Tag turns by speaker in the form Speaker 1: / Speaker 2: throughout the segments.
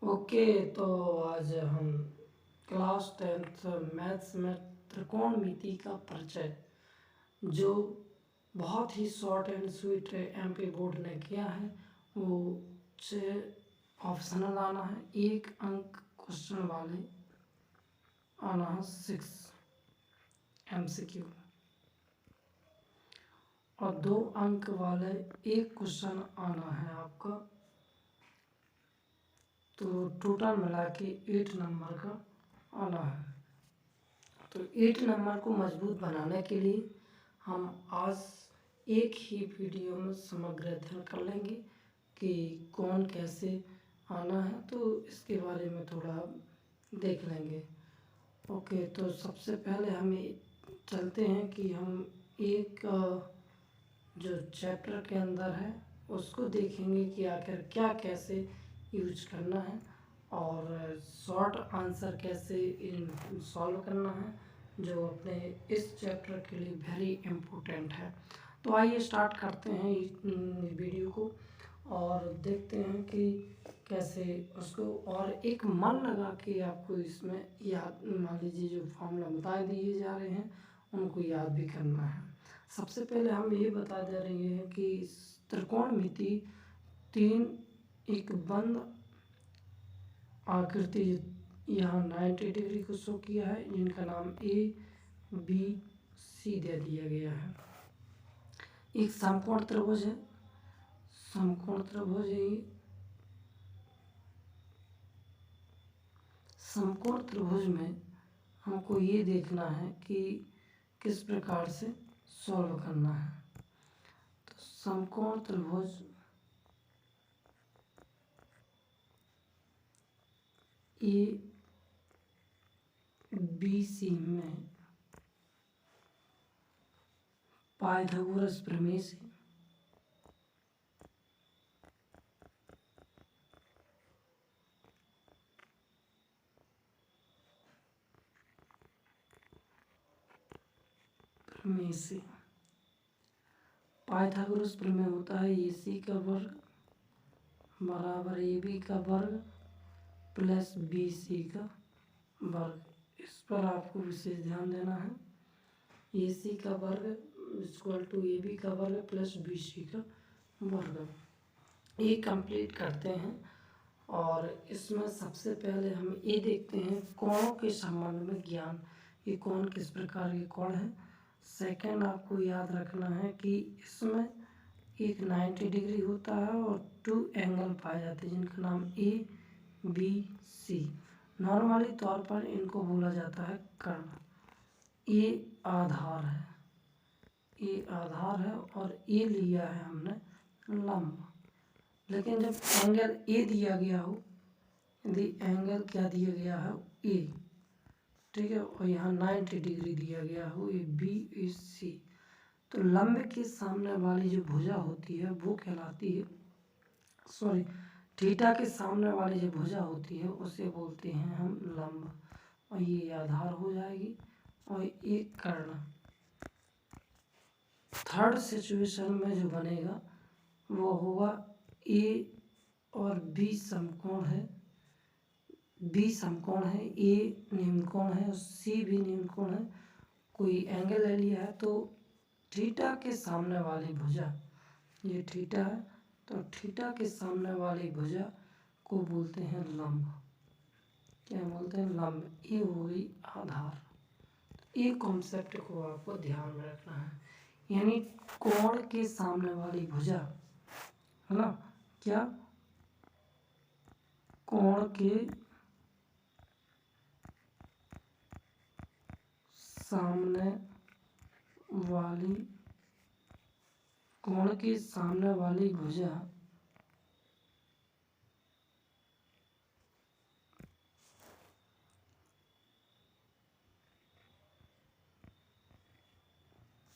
Speaker 1: Okay, तो आज हम क्लास 10th मैथ्स में त्रिकोणमिति का परिचय, जो बहुत ही short and sweet MP board ने किया है, वो 6 ऑप्शनल आना है, 1 अंक क्वेश्चन वाले आना है 6 एमसीक्यू, और 2 अंक वाले 1 क्वेश्चन आना है आपका। तो टोटल मिला के 8 नंबर का आना है। तो 8 नंबर को मजबूत बनाने के लिए हम आज एक ही वीडियो में समग्र अध्ययन कर लेंगे कि कौन कैसे आना है, तो इसके बारे में थोड़ा देख लेंगे। ओके, तो सबसे पहले हमें चलते हैं कि हम एक जो चैप्टर के अंदर है उसको देखेंगे कि आखिर क्या कैसे यूज करना है और शॉर्ट आंसर कैसे सॉल्व करना है, जो अपने इस चैप्टर के लिए वेरी इम्पोर्टेंट है। तो आइए स्टार्ट करते हैं वीडियो को और देखते हैं कि कैसे उसको, और एक मन लगा के आपको इसमें याद, मान लीजिए जो फॉर्मूला बता दिए जा रहे हैं उनको याद भी करना है। सबसे पहले हम ये बता दे रहे हैं कि त्रिकोणमिति 3 एक बंद आकृति यहाँ 90 डिग्री को शो किया है, जिनका नाम ABC दे दिया गया है। एक समकोण त्रिभुज है, समकोण त्रिभुज है ये। समकोण त्रिभुज में हमको ये देखना है कि किस प्रकार से सॉल्व करना है। तो समकोण त्रिभुज ABC में पाइथागोरस प्रमेय से पाइथागोरस प्रमेय होता है AC का वर्ग बराबर AB का वर्ग प्लस BC का वर्ग। इस पर आपको विशेष ध्यान देना है। AC का वर्ग इक्वल टू AB का वर्ग प्लस BC का वर्ग। ये कंप्लीट करते हैं और इसमें सबसे पहले हम ये देखते हैं कोणों के संबंध में ज्ञान, ये कोण किस प्रकार के कोण है। सेकंड आपको याद रखना है कि इसमें एक 90 डिग्री होता है और 2 एंगल पाए जाते हैं जिनका नाम ABC। नॉर्मली तौर पर इनको बोला जाता है कर्ण। ये आधार है, ये आधार है और ये लिया है हमने लंब। लेकिन जब एंगल ए दिया गया हो, यदि एंगल क्या दिया गया है ए, ठीक है, और यहाँ 90 डिग्री दिया गया हो, ये BC, तो लंब के सामने वाली जो भुजा होती है वो कहलाती है, सॉरी, थीटा के सामने वाली जो भुजा होती है उसे बोलते हैं हम लंब, और ये आधार हो जाएगी और एक कर्ण। थर्ड सिचुएशन में जो बनेगा वो होगा A और B समकोण है, B समकोण है, A निम्नकोण है और C भी निम्नकोण है। कोई एंगल ले लिया है तो थीटा के सामने वाली भुजा, ये थीटा है, तो थीटा के सामने वाली भुजा को बोलते हैं लंब। क्या बोलते हैं? लंब। ये हो गई आधार। ये कॉन्सेप्ट को आपको ध्यान में रखना है, यानी कोण के सामने वाली भुजा है ना, क्या, कोण के सामने वाली, कोण के सामने वाली भुजा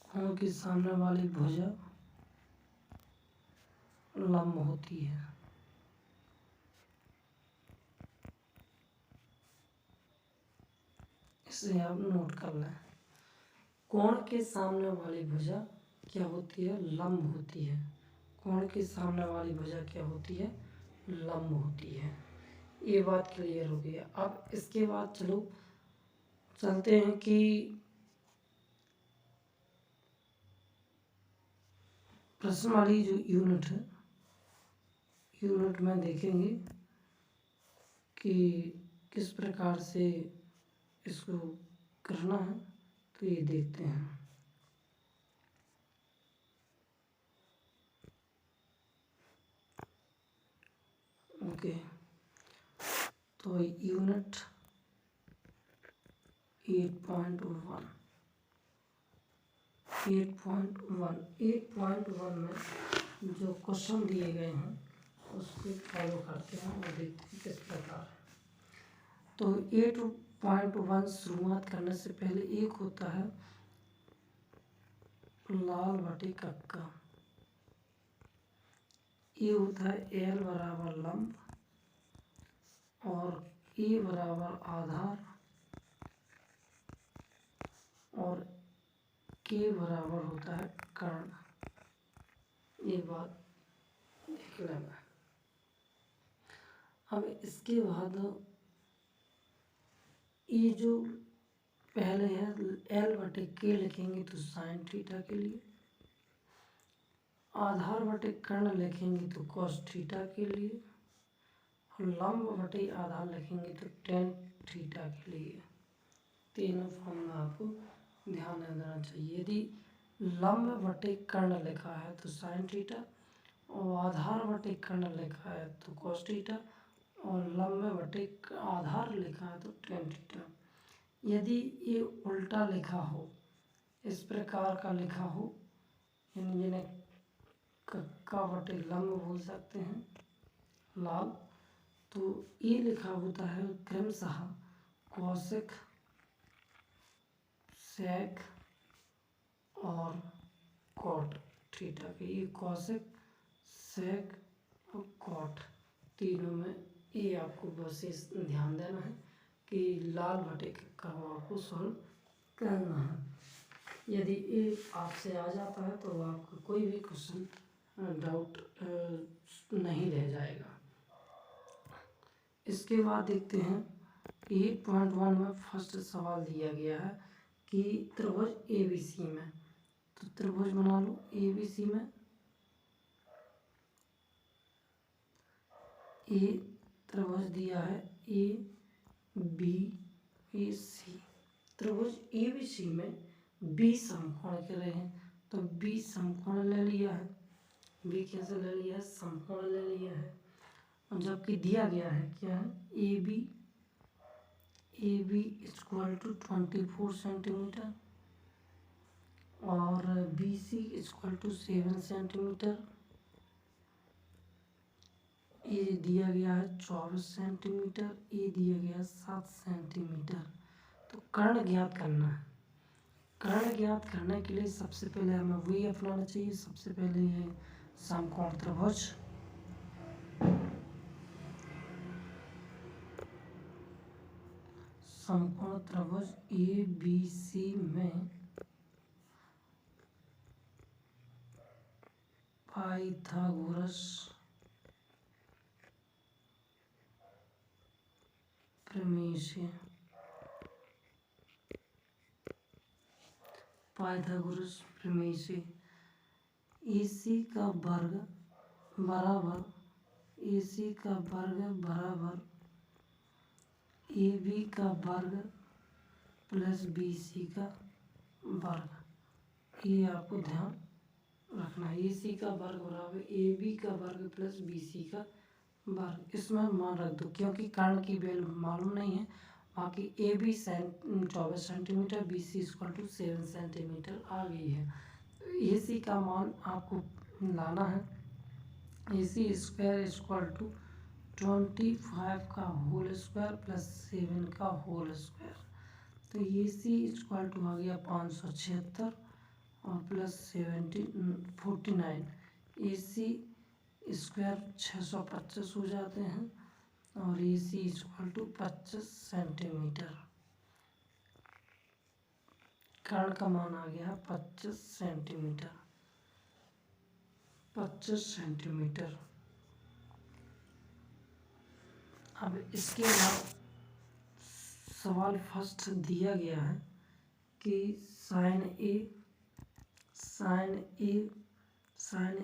Speaker 1: कोण के सामने वाली भुजा लंब होती है। इसे आप नोट कर लें। कोण के सामने वाली भुजा क्या होती है? लंब होती है। कोण के सामने वाली भुजा क्या होती है? लंब होती है। ये बात क्लियर हो गई है। अब इसके बाद चलते हैं कि प्रश्न वाली जो यूनिट है, यूनिट में देखेंगे कि किस प्रकार से इसको करना है। तो ये देखते हैं। ओके, तो यूनिट 8.1 में जो क्वेश्चन दिए गए हैं उसको फॉलो करते हैं और देखते हैं किस प्रकार है। तो 8.1 शुरुआत करने से पहले एक होता है लाल बटे कक्का, ये होता है एल बराबर लंब और ए बराबर आधार और के बराबर होता है कर्ण। ये बात देख लेना। अब इसके बाद ये जो पहले है एल बटे के लिखेंगे तो साइन थीटा के लिए, आधार बटे कर्ण लिखेंगे तो कॉस थीटा के लिए, और लंब बटे आधार लिखेंगे तो टेन थीटा के लिए। तीनों फॉर्मूला आपको ध्यान में देना चाहिए। यदि लंब बटे कर्ण लिखा है तो साइन थीटा, और आधार बटे कर्ण लिखा है तो कॉस थीटा, और लंब बटे आधार लिखा है तो टेन थीटा। यदि ये उल्टा लिखा हो, इस प्रकार का लिखा हो, यानी जिन्हें कक्का बटे लंब बोल सकते हैं लाल, तो ये लिखा होता है क्रमशः कौशिक, सेक और कॉट थीटा के। ये कौशिक, सेक और कॉट तीनों में ये आपको बस इस ध्यान देना है कि लाल बटे कक्का आपको सॉल्व करना है। यदि ये आपसे आ जाता है तो आपका कोई भी क्वेश्चन डाउट नहीं रह जाएगा। इसके बाद देखते हैं 8.1 में फर्स्ट सवाल दिया गया है कि त्रिभुज एबीसी में, तो त्रिभुज बना लो एबीसी में। ए त्रिभुज दिया है ए बी ए सी। त्रिभुज एबीसी में बी समकोण के रहे हैं, तो बी समकोण ले लिया है। बी कैसे ले लिया है? समकोण ले लिया है। और जबकि दिया गया है क्या है? A B equal to 24 centimetre और B C equal to 7 centimetre. ये दिया गया है 24 सेंटीमीटर, ये दिया गया है 7 सेंटीमीटर। तो कर्ण ज्ञात करना है। कर्ण ज्ञात करने के लिए सबसे पहले हमें वही अपनाना चाहिए। सबसे पहले ये समकोण त्रिभुज, समकोण त्रिभुज ए बी सी में पाइथागोरस प्रमेय से, पाइथागोरस प्रमेय से AC का वर्ग बराबर AC का वर्ग बराबर AB का वर्ग प्लस BC का वर्ग। ये आपको ध्यान रखना है। AC का वर्ग बराबर AB का वर्ग प्लस BC का वर्ग। इसमें मान रख दो क्योंकि कर्ण की वैल्यू मालूम नहीं है। बाकी AB 24 centimetre, BC equal to 7 centimetre आ गई है। AC का मान आपको लाना है। AC स्क्वायर इक्वल टू 25 का होल स्क्वायर प्लस 7 का होल स्क्वायर। तो AC इक्वल टू आ गया 576 और प्लस 49। AC स्क्वायर 625 हो जाते हैं और AC इक्वल टू 25 सेंटीमीटर। कर्ण का मान आ गया 25 सेंटीमीटर। 25 सेंटीमीटर। अब इसके बाद सवाल फर्स्ट दिया गया है कि साइन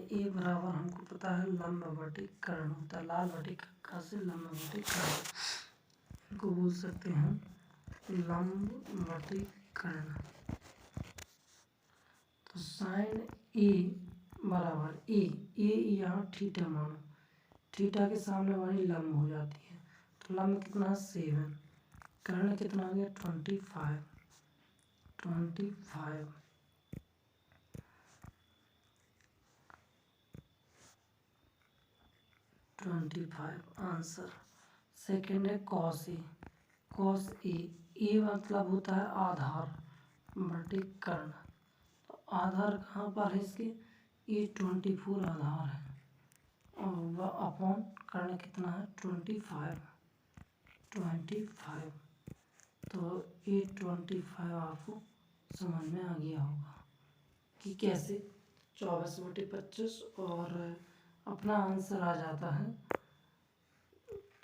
Speaker 1: ए बराबर हमको पता है लंबवती कर्ण होता है। लाल बटे कक्का से लंबवती कर्ण को बोल सकते हैं लंबवती कर्ण। तो साइन ए बराबर ए यहाँ थीटा मानो, थीटा के सामने वाली लंब हो जाती है। तो लंब कितना 7, कर्ण कितना हो गया 25 आंसर। सेकंड है कॉस ए मतलब होता है आधार बटे कर्ण। तो आधार कहाँ पर है इसके, ये 24 आधार है और वह अपॉन कर्ण कितना है 25। तो ये 25 आपको समझ में आ गया होगा कि कैसे 24/25 और अपना आंसर आ जाता है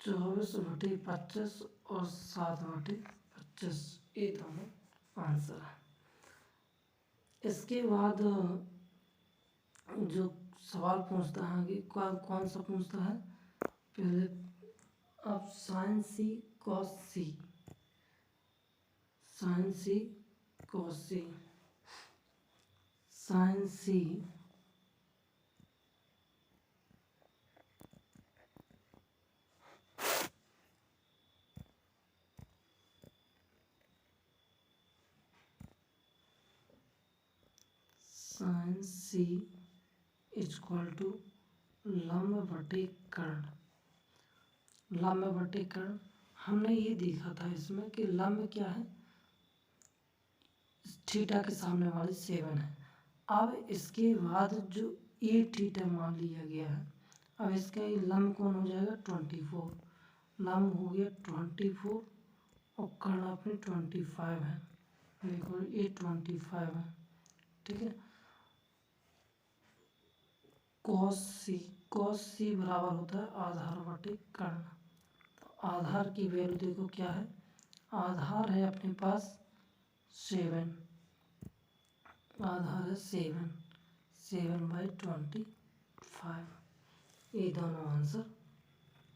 Speaker 1: 24/25 और 7/25, ये दोनों आंसर है। इसके बाद जो सवाल पूछता है कि कौन सा पूछता है, पहले अब sine C cos C, sine C cos C, sine C sine C equal to लंब बटे कर्ण। लंब बटे कर्ण हमने ये देखा था इसमें कि लंब क्या है, थीटा के सामने वाली 7 है। अब इसके बाद जो ए थीटा मान लिया गया है, अब इसका ये लंब कौन हो जाएगा 24, लंब हो गया 24 और कर्ण अपने 25 है, देखो ये 25 है, ठीक है। कॉस सी बराबर होता है आधार बटे कर्ण। तो आधार की वैल्यू देखो क्या है, आधार है अपने पास 7, आधार है 7/25। ये दोनों आंसर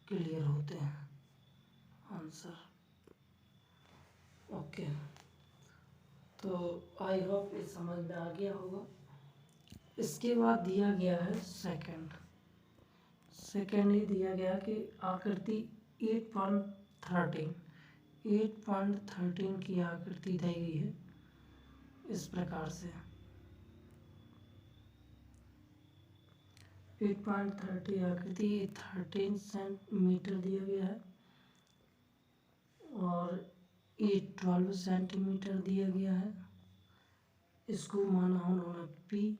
Speaker 1: क्लियर होते हैं आंसर। ओके, तो आई होप ये समझ में आ गया होगा। इसके बाद दिया गया है सेकंड ये दिया गया कि आकृति 8.13 की आकृति दी गई है इस प्रकार से। 8.30 आकृति 13 सेंटीमीटर दिया गया है और ये 12 सेंटीमीटर दिया गया है। इसको माना उन्होंने P,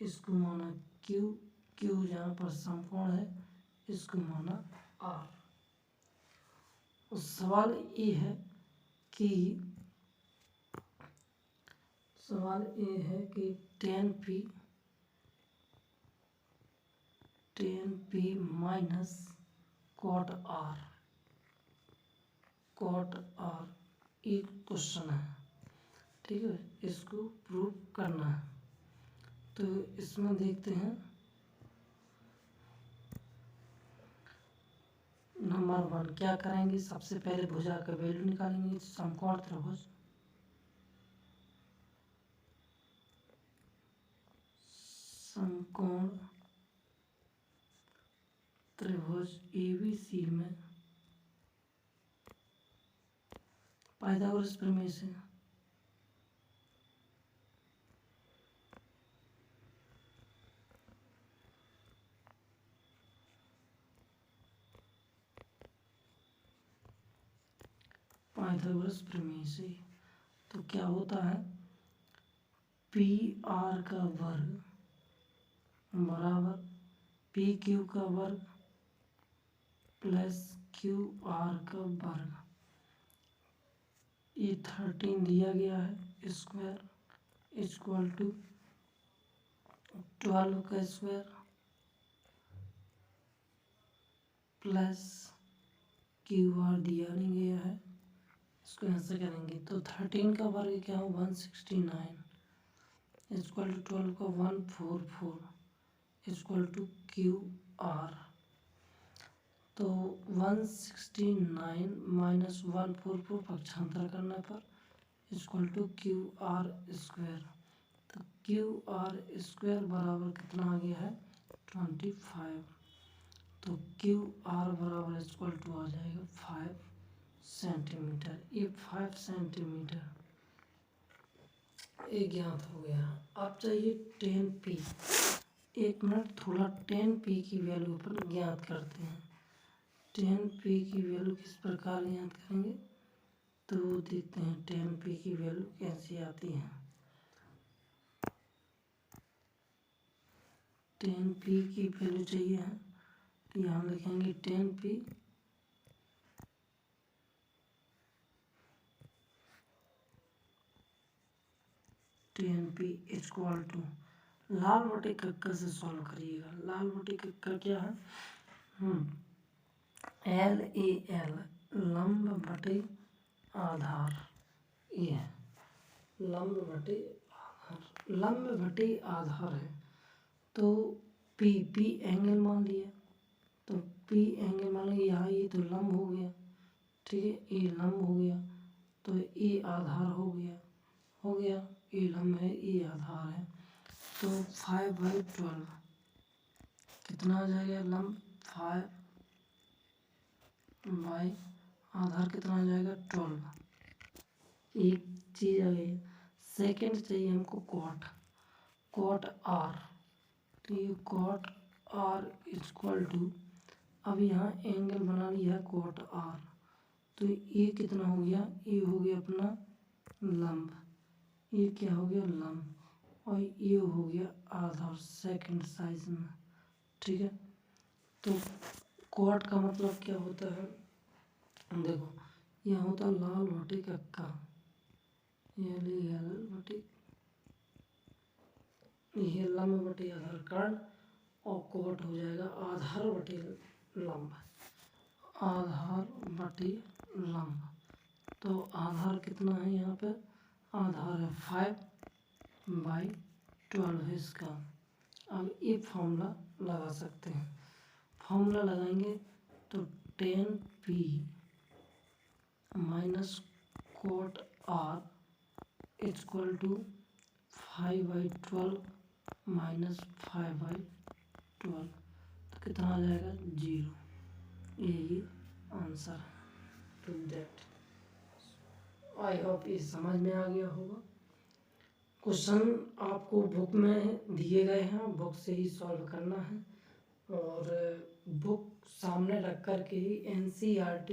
Speaker 1: इसको माना Q जहाँ पर समकोण है इसको माना R। सवाल ये है कि 10P माइनस cot R एक क्वेश्चन है, ठीक है, इसको प्रूव करना है। तो इसमें देखते हैं नंबर 1 क्या करेंगे, सबसे पहले भुजा का वैल्यू निकालेंगे। समकोण त्रिभुज ABC में पाइथागोरस प्रमेय से तो क्या होता है PR का वर्ग बराबर PQ का वर्ग प्लस QR का वर्ग। ये 13 दिया गया है स्क्वायर इक्वल टू 12 का स्क्वायर प्लस क्यू आर दिया नहीं गया है, इसको ऐसे करेंगे तो 13 का वर्ग क्या हो 169 इक्वल टू 12 का 144 इक्वल टू क्यू आर। तो 169 माइनस 144 पक्षांतर करने पर equal to Q R square. तो क्यू आर स्क्वायर बराबर कितना आ गया है 25। तो क्यू आर बराबर इक्वल टू आ जाएगा 5 सेंटीमीटर। ये 5 सेंटीमीटर ये ज्ञात हो गया। अब चाहिए 10p। 1 मिनट थोड़ा 10p की वैल्यू पर ज्ञात करते हैं। 10p की वैल्यू किस प्रकार ज्ञात करेंगे तो देखते हैं 10p की वैल्यू कैसे आती है। 10p की वैल्यू चाहिए है तो यहाँ लिखेंगे 10p इक्वल टू लाल बटे कक्का से सॉल्व करिएगा। लाल बटे कक्का क्या है LAL लंब बटे आधार। ये है लंब बटे आधार। लंब बटे आधार है तो P एंगल मान लिया। तो P एंगल मान लिया। यहाँ ये तो लंब हो गया, ठीक है, ये लंब हो गया तो ये आधार हो गया ये लंब है ये आधार है। तो 5/12 कितना आ जाएगा लंब 5 बाई आधार कितना आ जाएगा 12। एक चीज़ आ गई। सेकेंड चाहिए हमको कॉट आर। तो ये कॉट आर इक्वल टू अब यहाँ एंगल बना लिया है कॉट आर। तो ये कितना हो गया ये हो गया अपना लंब। ये क्या हो गया लंब और ये हो गया आधार सेकंड साइज में, ठीक है। तो कॉट का मतलब क्या होता है देखो यहाँ होता लाल बटे कक्का LAL बटे ये लंब बटे आधार कर्ण और कॉट हो जाएगा आधार बटे लंब। आधार बटे लंब तो आधार कितना है यहाँ पे आधार है 5/12 है इसका। अब ये फॉर्मूला लगा सकते हैं। फॉर्मूला लगाएंगे तो 10p minus cot R equal to 5/12 minus 5/12 तो कितना आ जाएगा 0। यही आंसर है टू दैट। आई होप ये समझ में आ गया होगा। क्वेश्चन आपको बुक में दिए गए हैं, बुक से ही सॉल्व करना है और बुक सामने रख कर के ही NCERT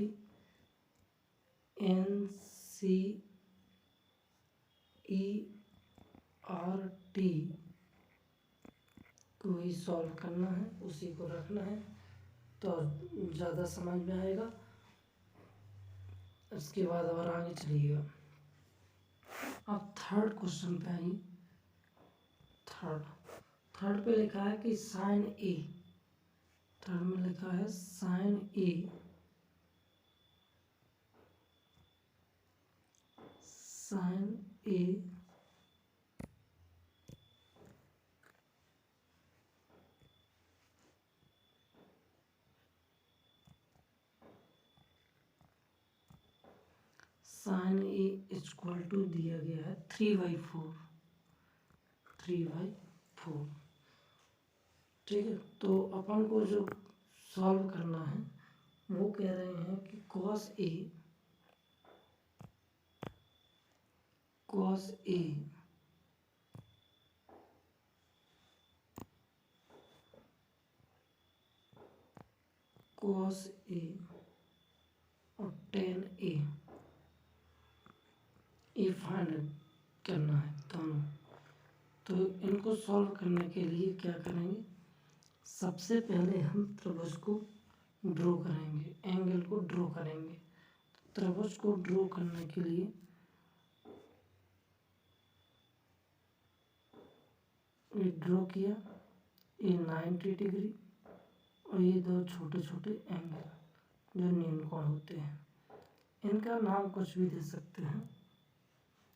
Speaker 1: को ही सॉल्व करना है, उसी को रखना है तो ज़्यादा समझ में आएगा। उसके बाद और आगे चलिएगा। अब थर्ड क्वेश्चन पे आइए। थर्ड पे लिखा है कि साइन ए। थर्ड में लिखा है sine A sine A equal to दिया गया है 3/4। ठीक है। तो अपन को जो सॉल्व करना है वो कह रहे हैं कि cos A और tan A ये फाइंड करना है दोनों। तो इनको सॉल्व करने के लिए क्या करेंगे सबसे पहले हम त्रिभुज को ड्रॉ करेंगे, एंगल को ड्रॉ करेंगे। त्रिभुज को ड्रॉ करने के लिए ये ड्रॉ किया ये 90 डिग्री और ये दो छोटे छोटे एंगल जो निम्न कोण होते हैं। इनका नाम कुछ भी दे सकते हैं,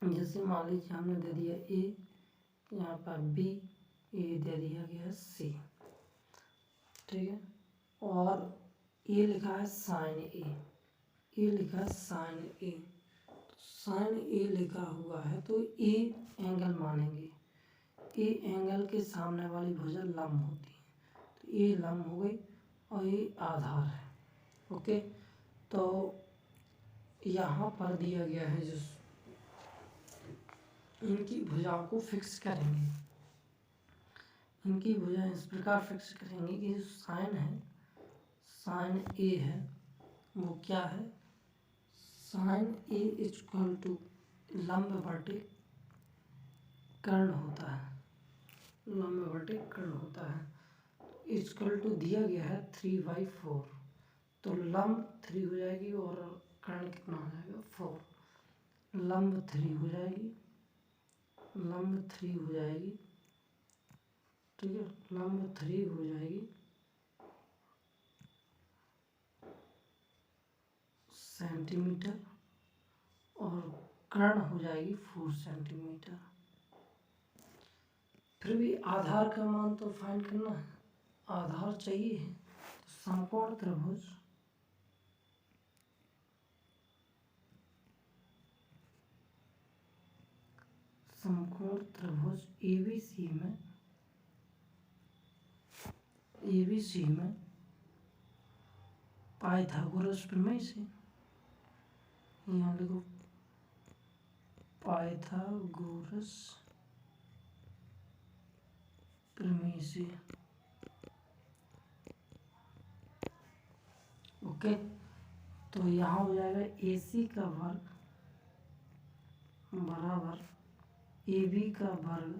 Speaker 1: जैसे मान लीजिए हमने दे दिया ए, यहाँ पर बी, ये दे दिया गया सी, ठीक है। और ये लिखा है साइन ए, ये लिखा है साइन ए, साइन ए लिखा हुआ है तो ए एंगल मानेंगे। ए एंगल के सामने वाली भुजा लंब होती है, तो ये लंब हो गई और ये आधार है। ओके, तो यहाँ पर दिया गया है जो इनकी भुजाओं को फिक्स करेंगे, इनकी भुजाएं इस प्रकार फिक्स करेंगे कि जो साइन है, साइन ए है वो क्या है, साइन ए इक्वल टू लंब बटे कर्ण होता है, लंब बटे कर्ण होता है, इक्वल टू दिया गया है 3/4, तो लंब 3 हो जाएगी और कर्ण कितना हो जाएगा 4, लंब 3 हो जाएगी, लंब 3 हो जाएगी, ठीक है, लंब 3 हो जाएगी सेंटीमीटर और कर्ण हो जाएगी 4 सेंटीमीटर। फिर भी आधार का मान तो फाइंड करना है, आधार चाहिए है, तो समकोण त्रिभुज समकोण त्रिभुज एबीसी में पाइथागोरस प्रमेय से, यहाँ लिखो पाइथागोरस प्रमेय से, ओके। तो यहाँ हो जाएगा AC का वर्ग बराबर AB का वर्ग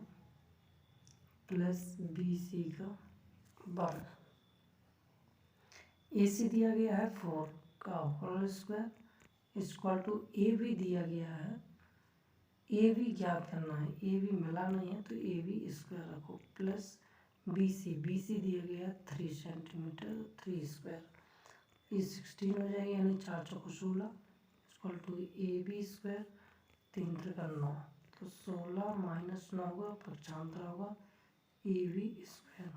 Speaker 1: प्लस BC का वर्ग। AC दिया गया है 4 का whole square equal to AB दिया गया है, AB ज्ञात करना है, AB मिला नहीं है तो AB स्क्वायर रखो प्लस BC दिया गया 3 सेंटीमीटर 3 स्क्वायर, ये 16 हो जाएगी, यानी 4 चौको 16 इक्वल टू AB स्क्वायर 3 त्रिका 9, तो 16 माइनस 9 होगा 95 होगा AB स्क्वायर,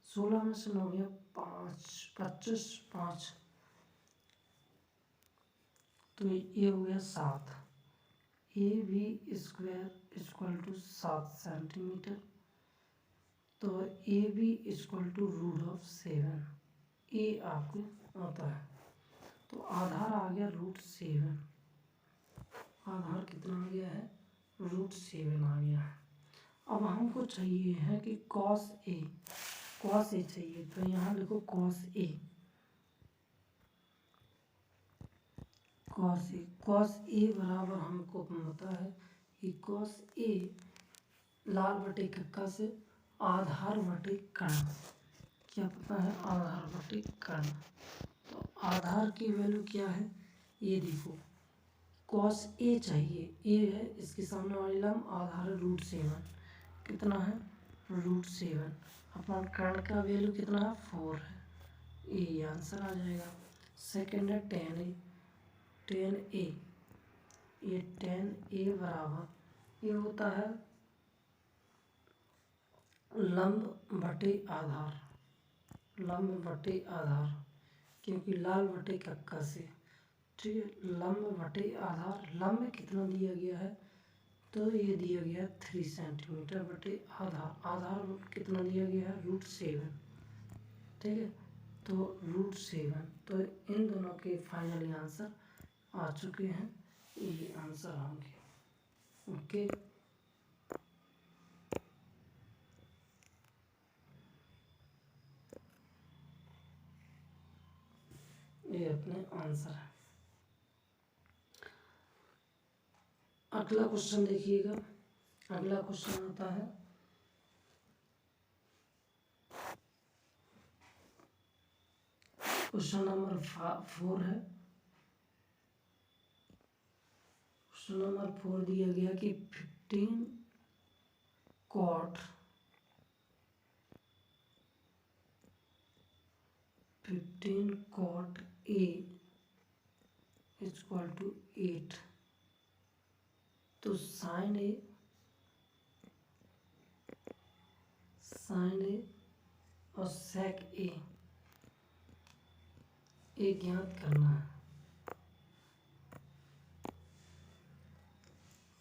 Speaker 1: 16 में से 9 गया 5 25 5, तो ये हो गया 7, AB square equal to 7 centimetre, तो AB इक्वल टू √7, ये आपको आता है, तो आधार आ गया √7, आधार कितना आ गया है √7 आ गया है। अब हमको चाहिए है कि cos A चाहिए, तो यहाँ लिखो cos A बराबर हमको पता है कि cos A लाल बटे कक्का से आधार बटे कर्ण, क्या पता है आधार बटे कर्ण, तो आधार की वैल्यू क्या है ये देखो, cos A चाहिए, A है इसके सामने वाली लंब, आधार है √7, कितना है √7, अपन कर्ण का वैल्यू कितना है 4 है, ये आंसर आ जाएगा। सेकंड है tan A, ये tan A बराबर ये होता है लंब बटे आधार, लंब बटे आधार, क्योंकि लाल बटे कक्का से, ठीक है, लंब बटे आधार, लंब कितना दिया गया है तो ये दिया गया 3 सेंटीमीटर बटे आधार, आधार कितना दिया गया है √7, ठीक है, तो √7, तो इन दोनों के फाइनली आंसर आ चुके हैं, ये आंसर होंगे, ओके। ये अपने आंसर है। अगला क्वेश्चन देखिएगा, अगला क्वेश्चन आता है क्वेश्चन नंबर 4 है, क्वेश्चन नंबर 4 दिया गया कि 15 cot A इक्वल टू 8। तो साइन ए और सेक ए ज्ञात करना है।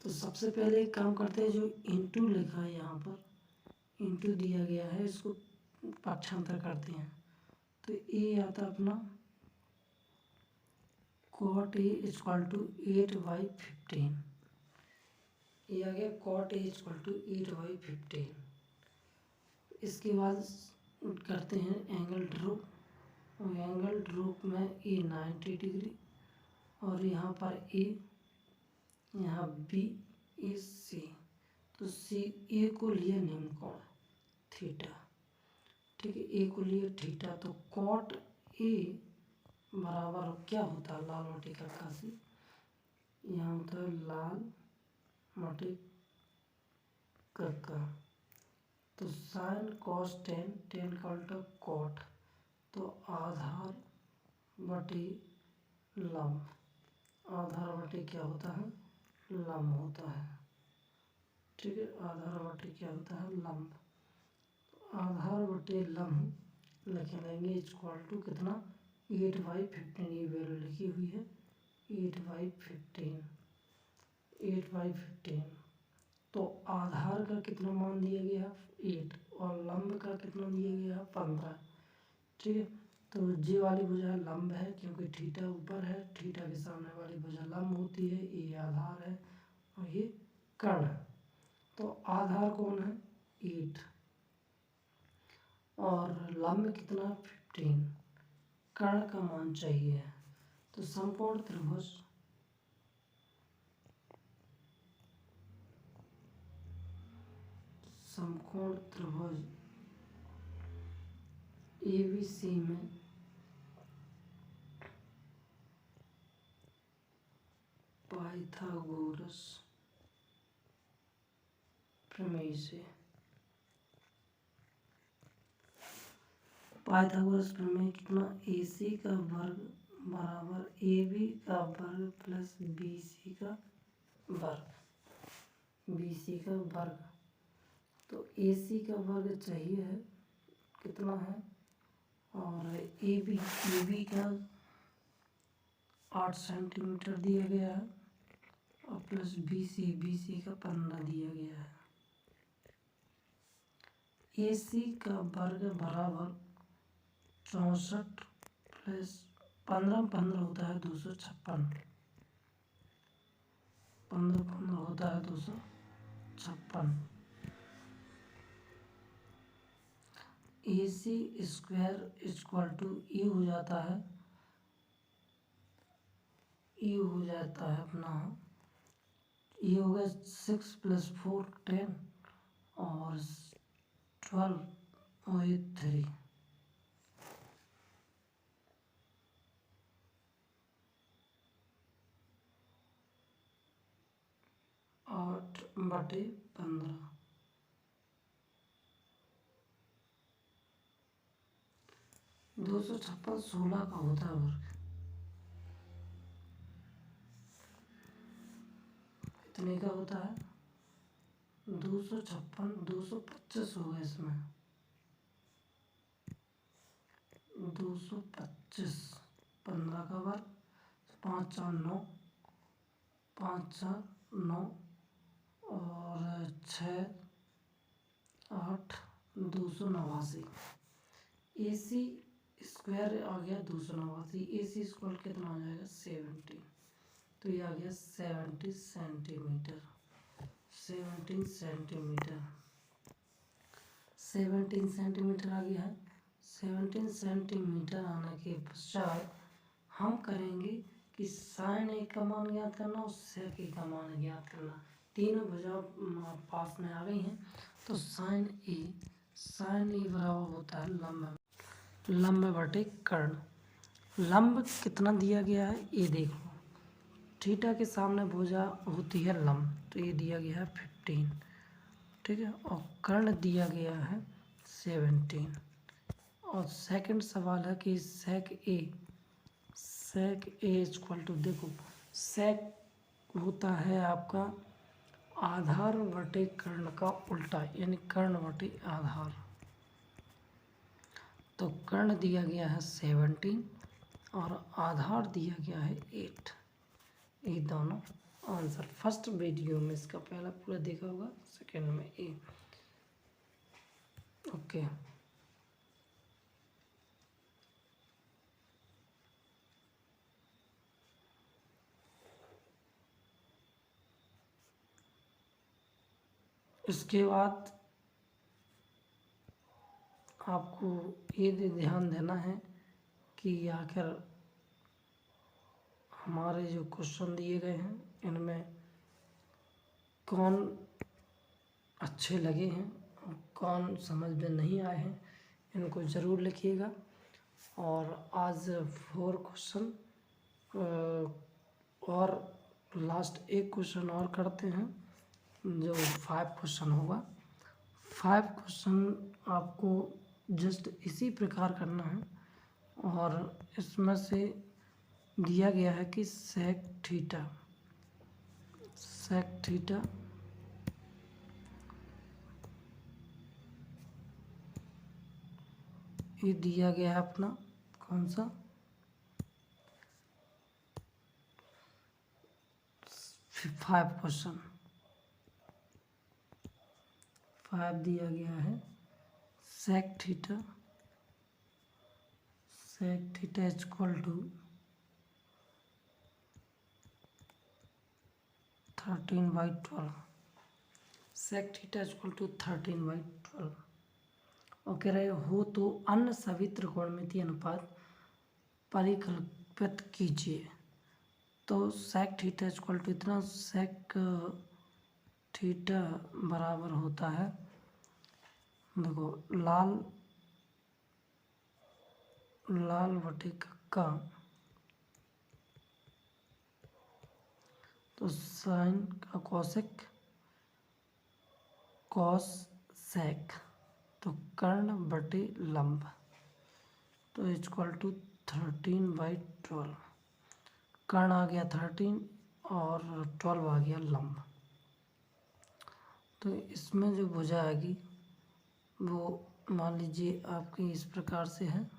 Speaker 1: तो सबसे पहले एक काम करते हैं, जो इंटू लिखा है यहाँ पर इंटू दिया गया है, इसको पक्षांतर करते हैं। तो ए आता अपना कॉट ए इक्वल टू 8/15। ये आ गया कॉट ए इक्वल टू 8/15। इसके बाद करते हैं एंगल ड्रॉ। और एंगल ड्रॉ में ए 90 डिग्री और यहाँ पर ए, यहाँ बी, ए सी। तो सी ए को लिया निम्न कोण थीटा, ठीक है, ए को लिया थीटा। तो कॉट ए बराबर क्या होता है, लाल बटे का काशी, यहाँ होता है लाल बटे का। तो साइन कॉस टेन का उल्टा कॉट। तो आधार बटे लंब, आधार बटे क्या होता है, लंब होता है, ठीक है। आधार बटे क्या होता है, लंब। आधार बटे लंब लिख लेंगे इक्वल टू कितना, 8/15। ये वैल्यू लिखी हुई है 8/15, 8/15। तो आधार का कितना मान दिया गया, 8, और लंब का कितना दिया गया, 15, ठीक है। तो जे वाली भुजा लंब है, क्योंकि थीटा ऊपर है, थीटा के सामने वाली भुजा लंब होती है। ये आधार है और ये कर्ण है। तो आधार कौन है, 8, और लंब कितना, 15, कर्ण का मान चाहिए। तो समकोण त्रिभुज ABC में पाइथागोरस प्रमेय से, पाइथागोरस प्रमेय कितना, AC का वर्ग बराबर AB का वर्ग प्लस BC का वर्ग, BC का वर्ग। तो AC का वर्ग चाहिए है, कितना है, और AB का 8 सेंटीमीटर दिया गया है, और प्लस BC का 15 दिया गया है। AC का वर्ग बराबर 64 प्लस 15 होता है 256, 15 होता है 256। AC स्क्वायर इक्वल टू ये हो जाता है, ये हो जाता है अपना, ये हो गया 6 + 4 10 और 12 और ये 3, 8/15। 256 16 का होता है वर्ग, कितने का होता है, 256, 225 होगा इसमें, 225, 15 का वर्ग, 5 4 9, 5 4 9 और 6 8, 289। AC स्क्वायर आ गया 289, AC स्क्वायर कितना आ जाएगा, 70। तो ये आ गया 70 सेंटीमीटर, 17 सेंटीमीटर, 17 सेंटीमीटर आ गया है। 17 सेंटीमीटर आने के पश्चात हम करेंगे कि साइन ए का मान ज्ञात करना और सेक ए का मान ज्ञात करना। तीनों भुजा पास में आ गई हैं। तो साइन ए बराबर होता है लंब बटे कर्ण। लंब कितना दिया गया है, ये देख लो, थीटा के सामने भुजा होती है लंब, तो ये दिया गया है 15, ठीक है, और कर्ण दिया गया है 17। और सेकंड सवाल है कि सेक सेक ए इक्वल टू, देखो सेक होता है आपका आधार बटे कर्ण का उल्टा, यानी कर्ण बटे आधार। तो कर्ण दिया गया है 17 और आधार दिया गया है 8। ये दोनों आंसर फर्स्ट वीडियो में इसका पहला पूरा देखा होगा, सेकंड में ए। ओके, इसके बाद आपको ये ध्यान देना है कि आखिर हमारे जो क्वेश्चन दिए गए हैं इनमें कौन अच्छे लगे हैं और कौन समझ में नहीं आए हैं, इनको ज़रूर लिखिएगा। और आज 4 क्वेश्चन और लास्ट एक क्वेश्चन और करते हैं, जो 5 क्वेश्चन होगा। 5 क्वेश्चन आपको जस्ट इसी प्रकार करना है, और इसमें से दिया गया है कि सेक थीटा ये दिया गया है अपना कौन सा 5 क्वेश्चन 5 दिया गया है। Sec theta equal to 13/12। Sec theta equal to 13/12। और कह रहे हो तो अन्य सभी त्रिकोणमितीय अनुपात परिकल्पित कीजिए। तो सेक थीटा इक्वल टू इतना, सेक थीटा बराबर होता है, देखो लाल बटे का, तो साइन का कोसेक कॉस सेक, तो कर्ण बटे लंब, तो इक्वल टू 13/12। कर्ण आ गया 13 और 12 आ गया लंब। तो इसमें जो भुजा आएगी वो मान लीजिए आपकी इस प्रकार से है।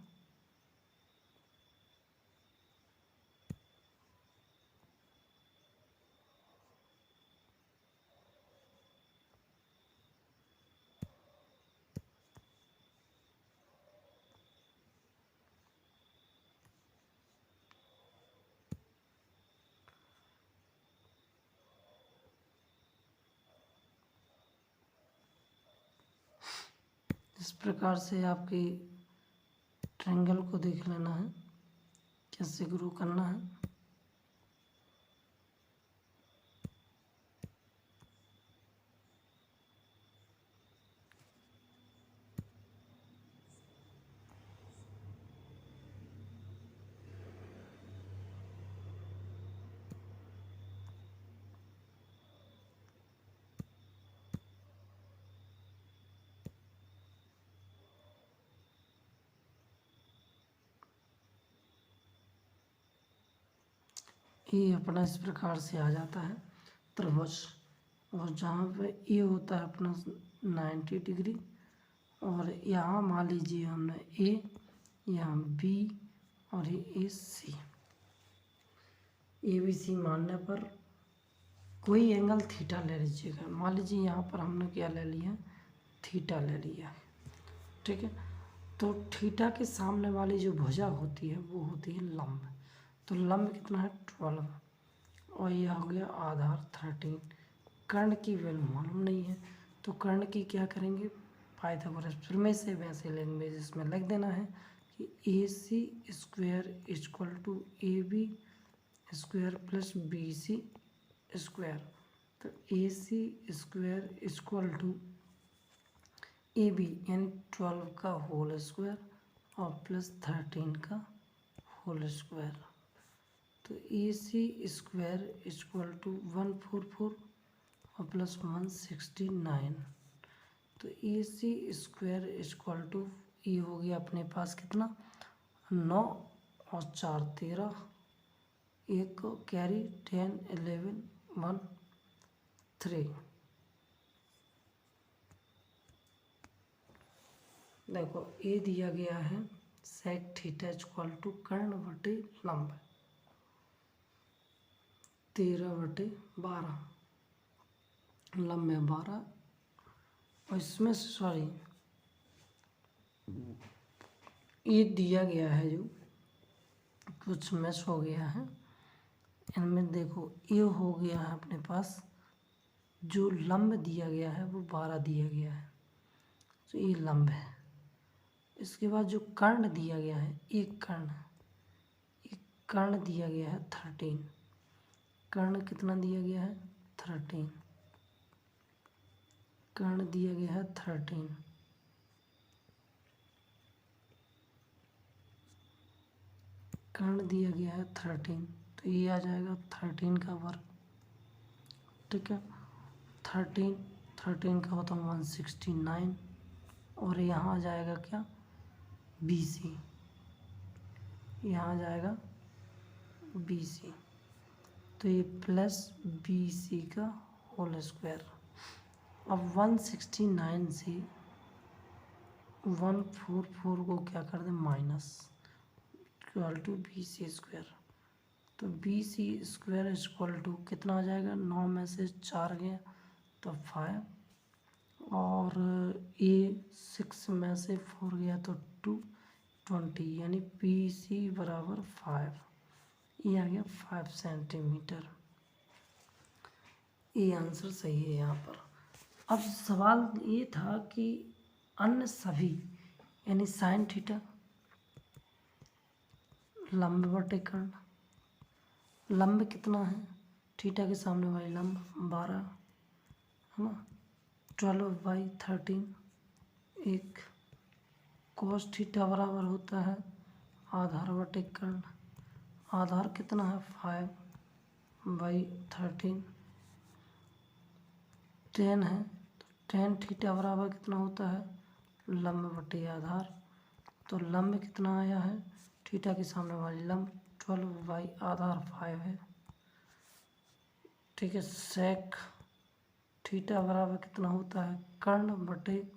Speaker 1: इस प्रकार से आपकी ट्रायंगल को देख लेना है कैसे ग्रो करना है। ये अपना इस प्रकार से आ जाता है त्रिभुज, और जहाँ पे ये होता है अपना 90 डिग्री, और यहाँ मान लीजिए हमने ए, यहाँ बी और ये सी। ए बी सी मानने पर कोई एंगल थीटा ले लीजिएगा। मान लीजिए यहाँ पर हमने क्या ले लिया, थीटा ले लिया, ठीक है। तो थीटा के सामने वाली जो भुजा होती है वो होती है लंब। तो लंब कितना है 12, और यह हो गया आधार 13। कर्ण की वैल्यू मालूम नहीं है, तो कर्ण की क्या करेंगे, पाइथागोरस फिर में से वैसे लैंग्वेज इसमें लिख देना है कि AC square equal to AB square plus BC square. तो AC square equal to AB यानी 12 का होल स्क्वायर और प्लस 13 का होल स्क्वायर। तो AC स्क्वायर इक्वल टू 144 और प्लस 169। तो AC स्क्वायर इक्वल टू ये हो गया अपने पास कितना 9 और 4 13 एक को कैरी 10 11 1 3। देखो ए दिया गया है सेक थीटा इक्वल टू कर्ण बटे लंब 13/12, लंब में 12, और इसमें सॉरी ये दिया गया है जो कुछ मिस हो गया है इनमें। देखो ये हो गया है अपने पास, जो लंब दिया गया है वो 12 दिया गया है, तो ये लंब है। इसके बाद जो कर्ण दिया गया है, एक कर्ण दिया गया है 13। कर्ण कितना दिया गया है 13, कर्ण दिया गया है 13। कर्ण दिया गया है 13, तो ये आ जाएगा 13 का वर्ग। ठीक है, 13 का होता है 169, और यहाँ आ जाएगा क्या BC, यहाँ आ जाएगा BC, तो ये प्लस BC का होल स्क्वायर। अब 169 से 144 को क्या कर दें minus, equal to BC square. तो BC स्क्वायर इक्वल टू कितना आ जाएगा, 9 में से 4 गया तो 5, और ये 6 में से 4 गया तो 20, यानी BC बराबर 5। ये आ गया 5 सेंटीमीटर। ये आंसर सही है यहाँ पर। अब सवाल ये था कि अन्य सभी यानी साइन थीटा, लंब बटे कर्ण, लंब कितना है थीटा के सामने वाली लंब 12 है ना, 12/13। एक कोस थीटा बराबर होता है आधार बटे कर्ण, आधार कितना है 5/13। 10 है तो 10 थीटा बराबर कितना होता है लंब बटे आधार, तो लंब कितना आया है थीटा के सामने वाली लंब 12 आधार 5 है। ठीक है, सेक थीटा बराबर कितना होता है कर्ण बटे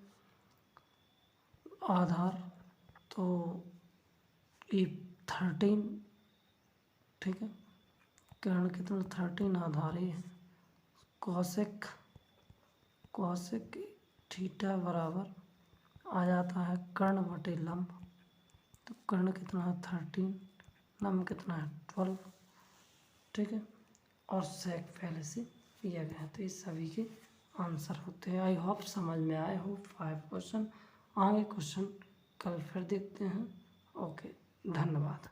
Speaker 1: आधार, तो ये 13। ठीक है, कर्ण कितना 13 आधार ही है। कोसेक थीटा बराबर आ जाता है कर्ण बटे लंब, तो कर्ण कितना है 13, लंब कितना है 12। ठीक है, और सेक पहले से दिया गया है, तो ये सभी के आंसर होते हैं। आई होप समझ में आए हो 5 क्वेश्चन। आगे क्वेश्चन कल फिर देखते हैं। ओके, धन्यवाद।